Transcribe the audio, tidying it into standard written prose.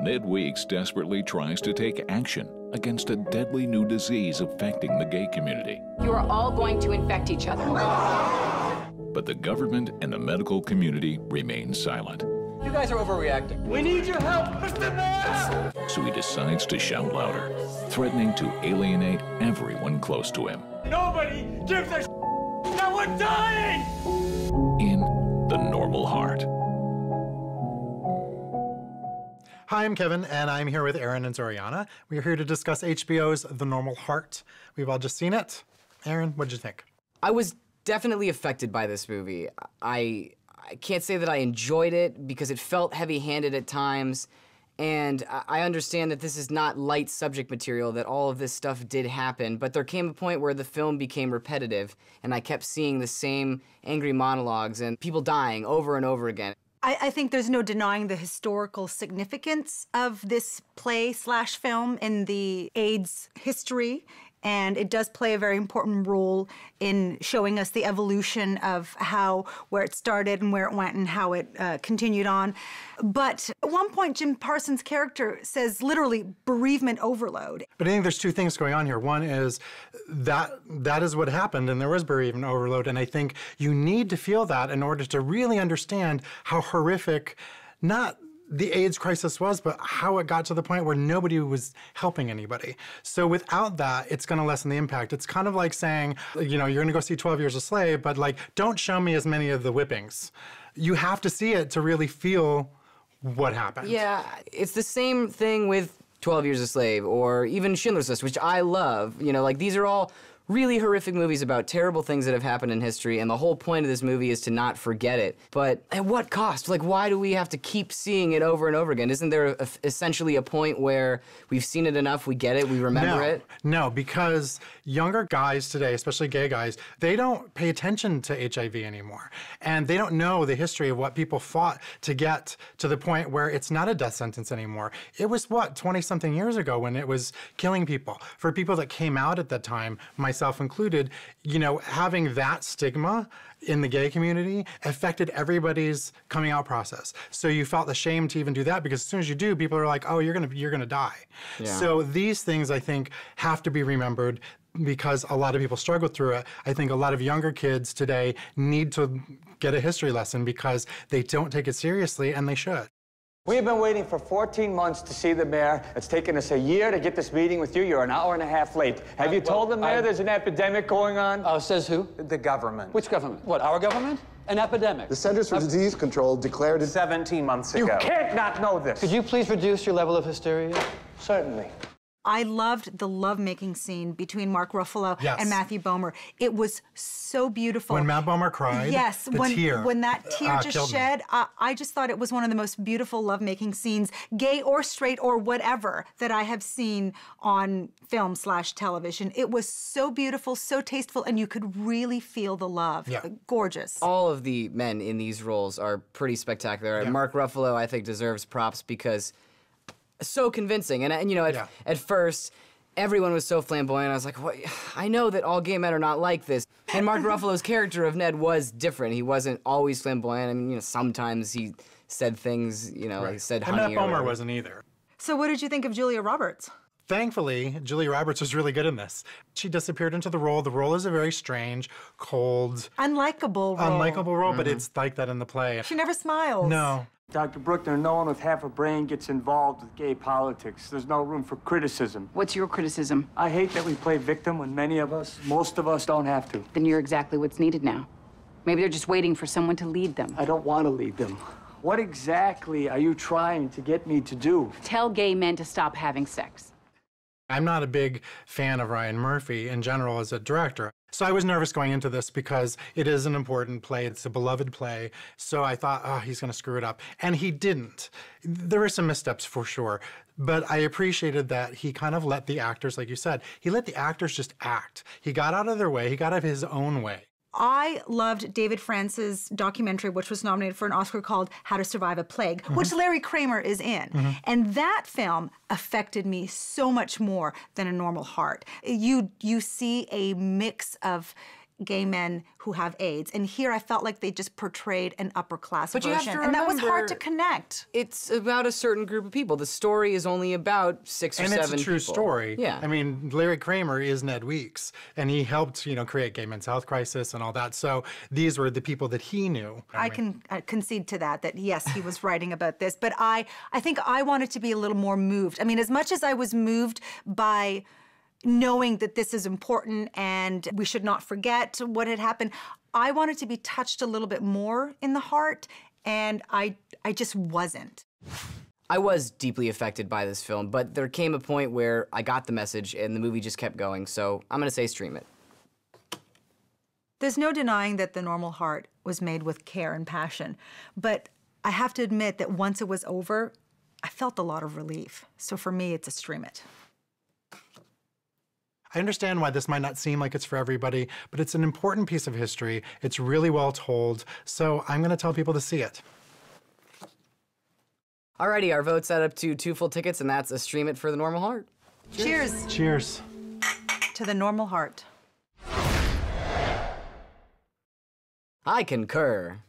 Ned Weeks desperately tries to take action against a deadly new disease affecting the gay community. You are all going to infect each other. But the government and the medical community remain silent. You guys are overreacting. We need your help. Push the mask! So he decides to shout louder, threatening to alienate everyone close to him. Nobody gives a Now we're dying! In The Normal Heart. Hi, I'm Kevin, and I'm here with Aaron and Zorianna. We're here to discuss HBO's The Normal Heart. We've all just seen it. Aaron, what'd you think? I was definitely affected by this movie. I can't say that I enjoyed it because it felt heavy-handed at times, and I understand that this is not light subject material, that all of this stuff did happen, but there came a point where the film became repetitive, and I kept seeing the same angry monologues and people dying over and over again. I think there's no denying the historical significance of this play/film in the AIDS history, and it does play a very important role in showing us the evolution of where it started and where it went and how it continued on. But at one point, Jim Parsons' character says literally bereavement overload. But I think there's two things going on here. One is that is what happened, and there was bereavement overload, and I think you need to feel that in order to really understand how horrific, not the AIDS crisis was, but how it got to the point where nobody was helping anybody. So without that, it's gonna lessen the impact. It's kind of like saying, you know, you're gonna go see 12 Years a Slave, but like, don't show me as many of the whippings. You have to see it to really feel what happened. Yeah, it's the same thing with 12 Years a Slave or even Schindler's List, which I love. You know, like, these are all really horrific movies about terrible things that have happened in history, and the whole point of this movie is to not forget it. But at what cost? Like, why do we have to keep seeing it over and over again? Isn't there essentially a point where we've seen it enough, we get it, we remember it? No, because younger guys today, especially gay guys, they don't pay attention to HIV anymore. And they don't know the history of what people fought to get to the point where it's not a death sentence anymore. It was, what, 20-something years ago when it was killing people. For people that came out at that time, myself included, you know, having that stigma in the gay community affected everybody's coming out process. So you felt ashamed to even do that because as soon as you do, people are like, oh, you're gonna die. Yeah. So these things, I think, have to be remembered because a lot of people struggle through it. I think a lot of younger kids today need to get a history lesson because they don't take it seriously, and they should. We've been waiting for 14 months to see the mayor. It's taken us a year to get this meeting with you. You're an hour and a half late. Have you told the mayor there's an epidemic going on? Says who? The government. Which government? What, our government? An epidemic. The Centers for Disease Control declared it 17 months ago. You can't not know this. Could you please reduce your level of hysteria? Certainly. I loved the lovemaking scene between Mark Ruffalo and Matthew Bomer. It was so beautiful. When Matt Bomer cried, yes, when that tear just shed, I just thought it was one of the most beautiful lovemaking scenes, gay or straight or whatever, that I have seen on film/television. It was so beautiful, so tasteful, and you could really feel the love. Yeah. Gorgeous. All of the men in these roles are pretty spectacular. Yeah. Mark Ruffalo, I think, deserves props because so convincing, and you know, at first, everyone was so flamboyant. I was like, what? I know that all gay men are not like this. And Mark Ruffalo's character of Ned was different. He wasn't always flamboyant. I mean, you know, sometimes he said things, you know, like he said honey. And Matt Bomer wasn't either. So what did you think of Julia Roberts? Thankfully, Julia Roberts was really good in this. She disappeared into the role. The role is a very strange, cold, unlikable role. But it's like that in the play. She never smiles. No. Dr. Bruckner, no one with half a brain gets involved with gay politics. There's no room for criticism. What's your criticism? I hate that we play victim when many of us, most of us, don't have to. Then you're exactly what's needed now. Maybe they're just waiting for someone to lead them. I don't want to lead them. What exactly are you trying to get me to do? Tell gay men to stop having sex. I'm not a big fan of Ryan Murphy in general as a director. So I was nervous going into this because it is an important play. It's a beloved play. So I thought, oh, he's going to screw it up. And he didn't. There were some missteps for sure. But I appreciated that he kind of let the actors, like you said, he let the actors just act. He got out of their way. He got out of his own way. I loved David France's documentary, which was nominated for an Oscar, called How to Survive a Plague, which Larry Kramer is in. And that film affected me so much more than A Normal Heart. You see a mix of gay men who have AIDS. And here I felt like they just portrayed an upper class version. You have to remember, and that was hard to connect. It's about a certain group of people. The story is only about 6 or 7 people. And it's a true story. Yeah. I mean, Larry Kramer is Ned Weeks, and he helped, create gay men's health crisis and all that. So these were the people that he knew. I can concede to that yes, he was writing about this. But I think I wanted to be a little more moved. I mean, as much as I was moved by knowing that this is important and we should not forget what had happened, I wanted to be touched a little bit more in the heart, and I just wasn't. I was deeply affected by this film, but there came a point where I got the message and the movie just kept going, so I'm gonna say stream it. There's no denying that The Normal Heart was made with care and passion, but I have to admit that once it was over, I felt a lot of relief. So for me, it's a stream it. I understand why this might not seem like it's for everybody, but it's an important piece of history. It's really well told, so I'm going to tell people to see it. Alrighty, our vote's set up to 2 full tickets, and that's a stream it for The Normal Heart. Cheers. Cheers. To The Normal Heart. I concur.